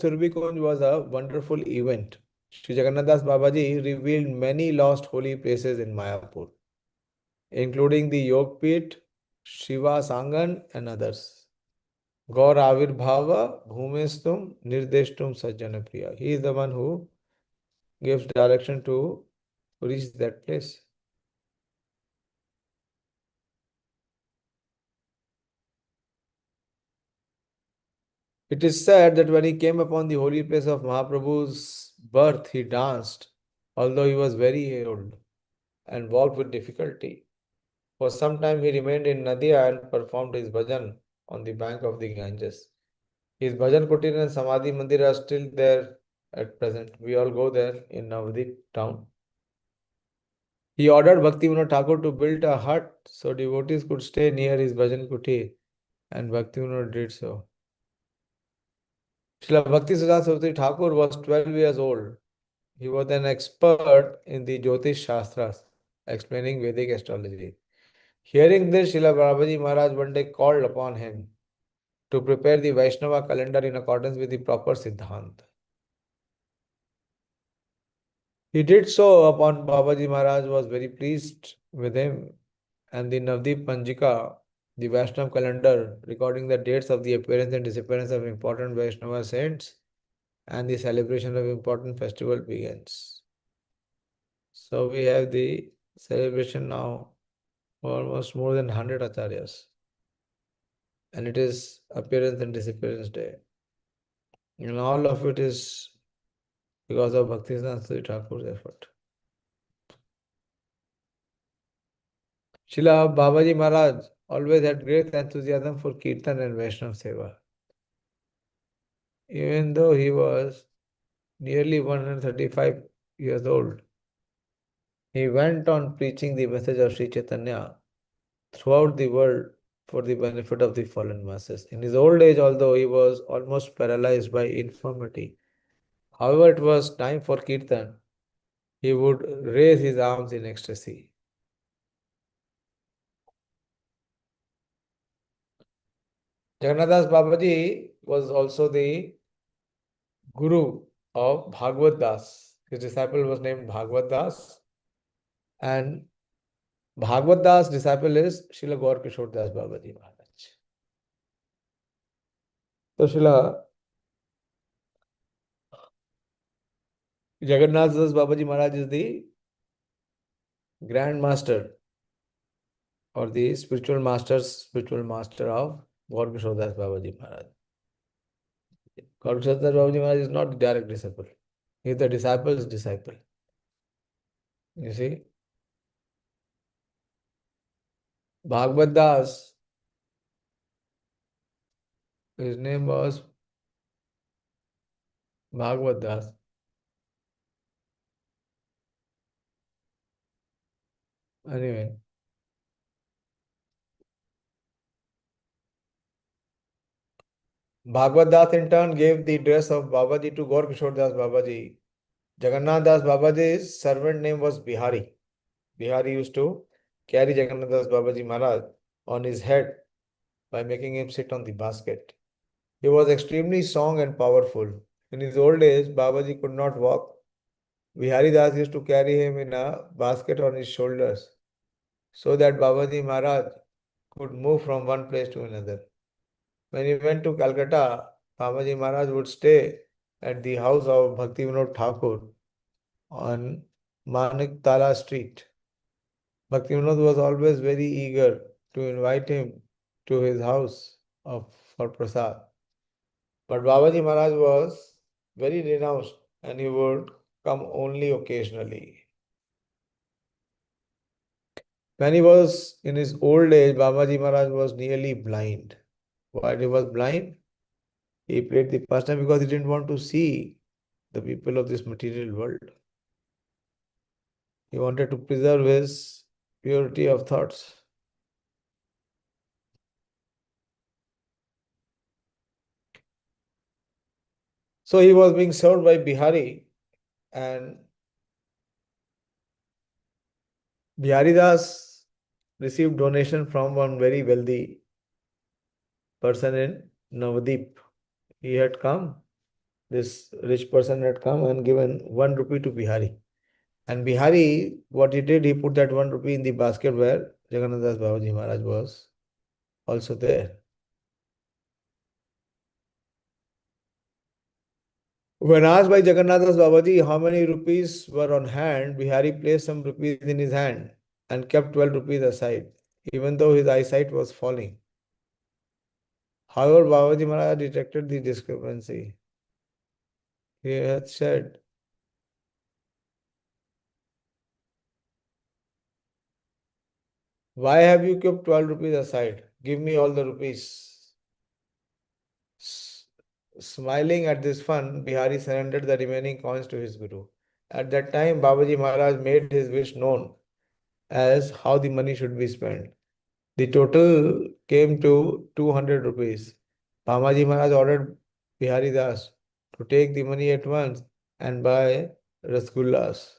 Surbi Kunj was a wonderful event. Sri Jagannath Das Babaji revealed many lost holy places in Mayapur, including the Yogpit, Shiva Sangan, and others. Gaur Avirbhava Bhumestum Nirdeshtum Sajjana Priya. He is the one who gives direction to reach that place. It is said that when he came upon the holy place of Mahaprabhu's birth, he danced, although he was very old, and walked with difficulty. For some time he remained in Nadia and performed his bhajan on the bank of the Ganges. His bhajan kutir and samadhi mandir are still there at present. We all go there in Navadip town. He ordered Bhaktivinoda Thakur to build a hut so devotees could stay near his bhajan kutir, and Bhaktivinoda did so. Srila Bhakti Siddhanta Saraswati Thakur was 12 years old. He was an expert in the Jyotish Shastras, explaining Vedic astrology. Hearing this, Srila Babaji Maharaj one day called upon him to prepare the Vaishnava calendar in accordance with the proper Siddhant. He did so upon Babaji Maharaj was very pleased with him, and the Navdeep Panjika, the Vaishnava calendar recording the dates of the appearance and disappearance of important Vaishnava saints and the celebration of important festival begins. So we have the celebration now for almost more than 100 acharyas, and it is appearance and disappearance day. And all of it is because of Bhaktisiddhanta Saraswati Thakur's effort. Srila Babaji Maharaj always had great enthusiasm for Kirtan and Vaishnava Seva. Even though he was nearly 135 years old, he went on preaching the message of Sri Chaitanya throughout the world for the benefit of the fallen masses. In his old age, although he was almost paralyzed by infirmity, however, it was time for Kirtan, he would raise his arms in ecstasy. Jagannath Das Babaji was also the guru of Bhagavad Das. His disciple was named Bhagavad Das, and Bhagavad Das' disciple is Srila Gaur Kishore Das Babaji Maharaj. So Srila Jagannath Das Babaji Maharaj is the Grand Master or the spiritual master of Gaur Kishore Das Babaji Maharaj. Gaur Kishore Das Babaji Maharaj is not the direct disciple. He is the disciple's disciple. You see? Bhagavad Das, his name was Bhagavad Das. Anyway, Bhagavad Das in turn gave the dress of Babaji to Gaur Kishore Das Babaji. Jagannath Das Babaji's servant name was Bihari. Bihari used to carry Jagannath Das Babaji Maharaj on his head by making him sit on the basket. He was extremely strong and powerful. In his old age, Babaji could not walk. Bihari Das used to carry him in a basket on his shoulders so that Babaji Maharaj could move from one place to another. When he went to Calcutta, Babaji Maharaj would stay at the house of Bhaktivinoda Thakur on Manik Tala Street. Bhaktivinoda was always very eager to invite him to his house for prasad. But Babaji Maharaj was very renounced and he would come only occasionally. When he was in his old age, Babaji Maharaj was nearly blind. Why he was blind? He played the pastime because he didn't want to see the people of this material world. He wanted to preserve his purity of thoughts. So he was being served by Bihari, and Bihari Das received donation from one very wealthy person in Navadip. He had come this rich person had come and given 1 rupee to Bihari. And Bihari, what he did, he put that 1 rupee in the basket where Jagannath Das Babaji Maharaj was also there. When asked by Jagannath Das Babaji how many rupees were on hand, Bihari placed some rupees in his hand and kept 12 rupees aside, even though his eyesight was falling. However, Babaji Maharaj detected the discrepancy. He had said, "Why have you kept 12 rupees aside? Give me all the rupees." S- Smiling at this fun, Bihari surrendered the remaining coins to his guru. At that time, Babaji Maharaj made his wish known as how the money should be spent. The total came to 200 rupees. Bamaji Maharaj ordered Bihari Das to take the money at once and buy rasgullas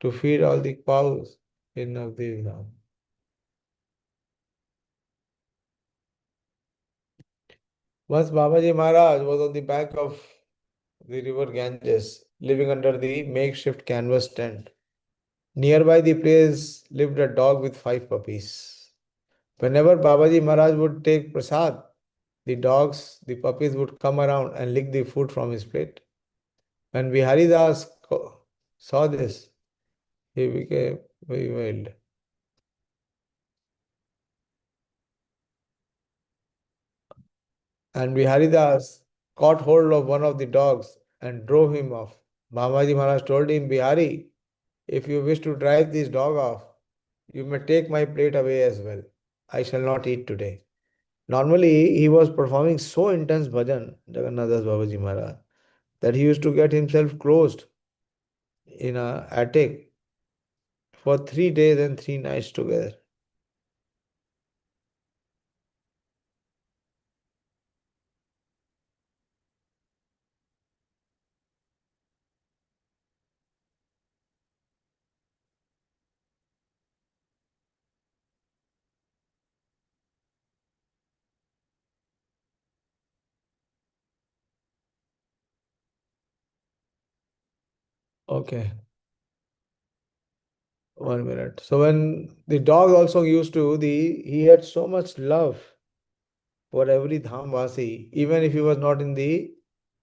to feed all the cows in Navdev. Once Babaji Maharaj was on the bank of the river Ganges, living under the makeshift canvas tent. Nearby the place lived a dog with 5 puppies. Whenever Babaji Maharaj would take prasad, the puppies would come around and lick the food from his plate. When Bihari Das saw this, he became very wild. And Bihari Das caught hold of one of the dogs and drove him off. Bamaji Maharaj told him, "Bihari, if you wish to drive this dog off, you may take my plate away as well. I shall not eat today." Normally, he was performing so intense bhajan, Jagannath Das Babaji Maharaj, that he used to get himself closed in a attic for 3 days and 3 nights together. Okay, 1 minute. So when the dog also used to, he had so much love for every Dhamvasi, even if he was not in the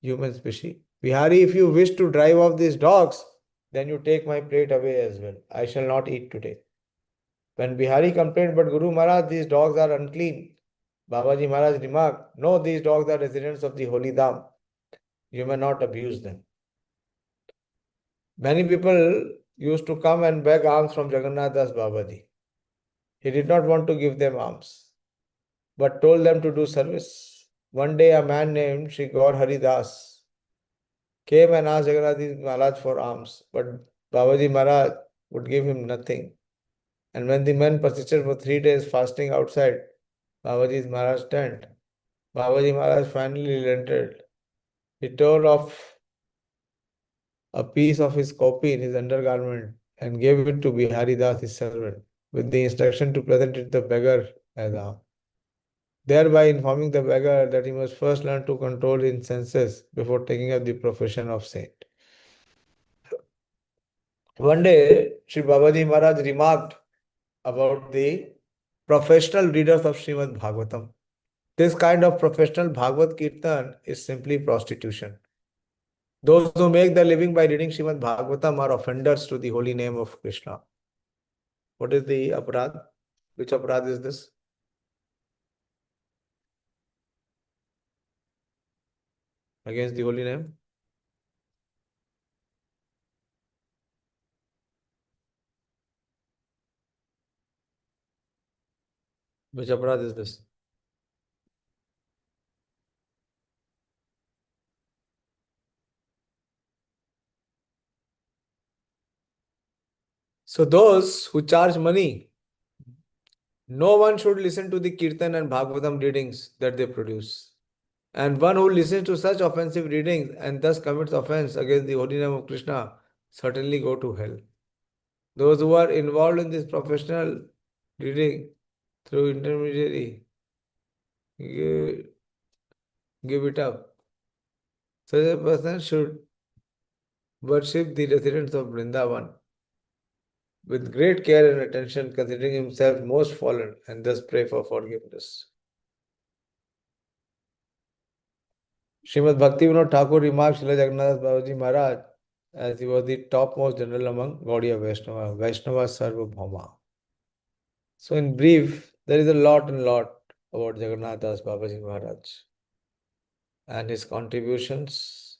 human species. Bihari, if you wish to drive off these dogs, then you take my plate away as well. I shall not eat today. When Bihari complained, "But Guru Maharaj, these dogs are unclean," Babaji Maharaj remarked, "No, these dogs are residents of the holy Dham. You may not abuse them." Many people used to come and beg alms from Jagannath Das Babaji. He did not want to give them alms, but told them to do service. One day, a man named Sri Gaur Hari Das came and asked Jagannath Maharaj for alms, but Babaji Maharaj would give him nothing. And when the man persisted for 3 days fasting outside Babaji Maharaj's tent, Babaji Maharaj finally relented. He tore off a piece of his copy in his undergarment and gave it to Bihari Das, his servant, with the instruction to present it to the beggar as alms, thereby informing the beggar that he must first learn to control his senses before taking up the profession of saint. One day, Sri Babaji Maharaj remarked about the professional readers of Srimad Bhagavatam. This kind of professional Bhagavad Kirtan is simply prostitution. Those who make their living by reading Srimad Bhagavatam are offenders to the holy name of Krishna. What is the aparad? Which aparad is this? Against the holy name? Which aparad is this? So those who charge money, no one should listen to the Kirtan and Bhagavatam readings that they produce. And one who listens to such offensive readings and thus commits offense against the holy name of Krishna certainly go to hell. Those who are involved in this professional reading through intermediary, give it up. So the person should worship the residents of Vrindavan with great care and attention, considering himself most fallen, and thus pray for forgiveness. Srimad Bhaktivinoda Thakur remarks Srila Jagannath Babaji Maharaj as he was the topmost general among Gaudiya Vaishnava, Vaishnava Sarvabhauma. So in brief, there is a lot and lot about Jagannath Das Babaji Maharaj and his contributions.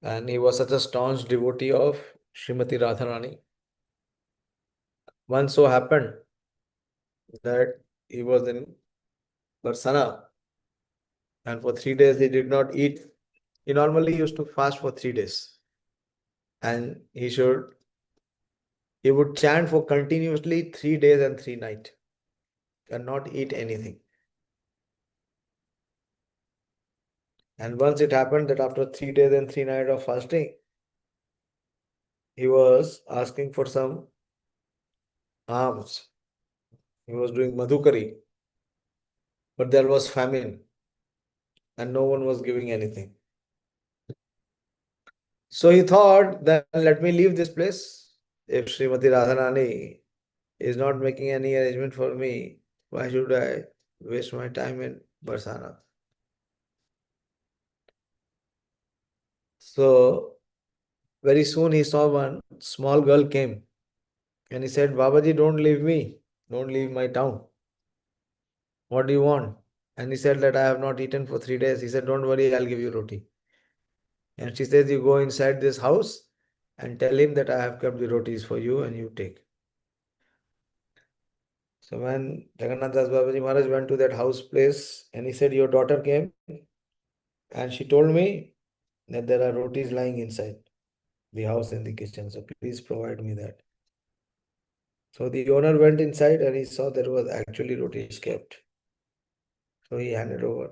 And he was such a staunch devotee of Srimati Radharani. Once so happened that he was in Barsana and for 3 days he did not eat. He normally used to fast for 3 days and he would chant for continuously 3 days and 3 nights and not eat anything. And once it happened that after 3 days and 3 nights of fasting, he was asking for some alms. He was doing madhukari, but there was famine and no one was giving anything. So he thought that let me leave this place. If Srimati Radharani is not making any arrangement for me, why should I waste my time in Barsana? So very soon he saw one small girl came and he said, Babaji, don't leave me. Don't leave my town. What do you want? And he said that I have not eaten for 3 days. He said, don't worry, I'll give you roti. And she says, you go inside this house and tell him that I have kept the rotis for you and you take. So when Jagannath Das Babaji Maharaj went to that house place and he said, your daughter came and she told me that there are rotis lying inside the house and the kitchen. So please provide me that. So the owner went inside and he saw there was actually rotis kept. So he handed over.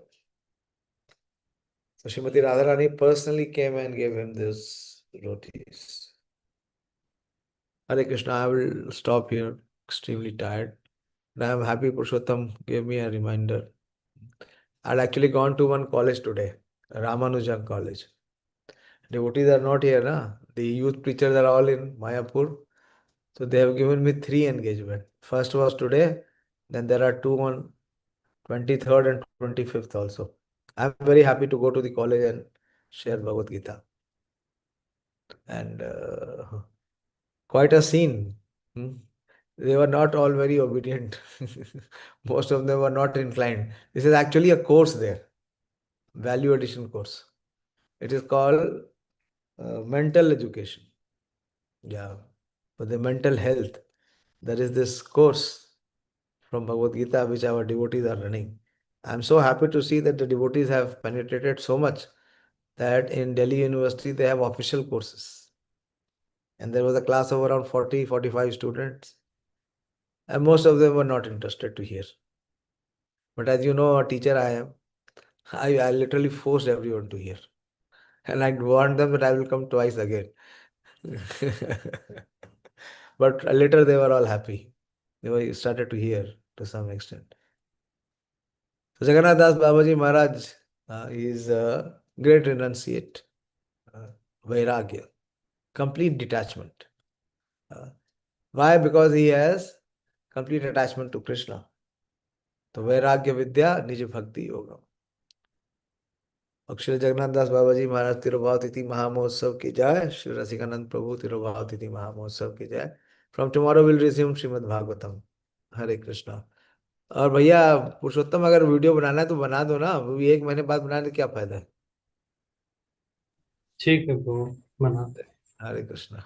So Srimati Radharani personally came and gave him this rotis. Hare Krishna, I will stop here. Extremely tired. But I am happy Purushottam gave me a reminder. I'd actually gone to one college today, Ramanujan College. Devotees are not here, na? The youth preachers are all in Mayapur. So they have given me 3 engagements. First was today, then there are two on 23rd and 25th also. I'm very happy to go to the college and share Bhagavad Gita. And quite a scene. Hmm. They were not all very obedient. Most of them were not inclined. This is actually a course there, value addition course. It is called mental education. Yeah, for the mental health. There is this course from Bhagavad Gita which our devotees are running. I'm so happy to see that the devotees have penetrated so much that in Delhi University they have official courses. And there was a class of around 40, 45 students. And most of them were not interested to hear. But as you know, a teacher I am, I literally forced everyone to hear. And I warned them that I will come twice again. But later they were all happy. They were started to hear to some extent. So Jagannath Das Babaji Maharaj is a great renunciate, uh, vairagya, complete detachment. Uh, why? Because he has complete attachment to Krishna. तो वैराग्य विद्या निज भक्ति योगम. अक्षर जगन्नाथ दास बाबा जी महाराज तिरुभाव तिथि महामहोत्सव की जय. श्री रसिकानंद प्रभु तिरुभाव तिथि महामहोत्सव की जय. From tomorrow will resume Shrimad Bhagavatam. Hare Krishna. और भैया पुरुषोत्तम अगर वीडियो बनाना है तो बना दो ना. अभी 1 महीने बाद बनाने क्या फायदा है. ठीक है ब्रो, बनाते हैं. हरे कृष्णा.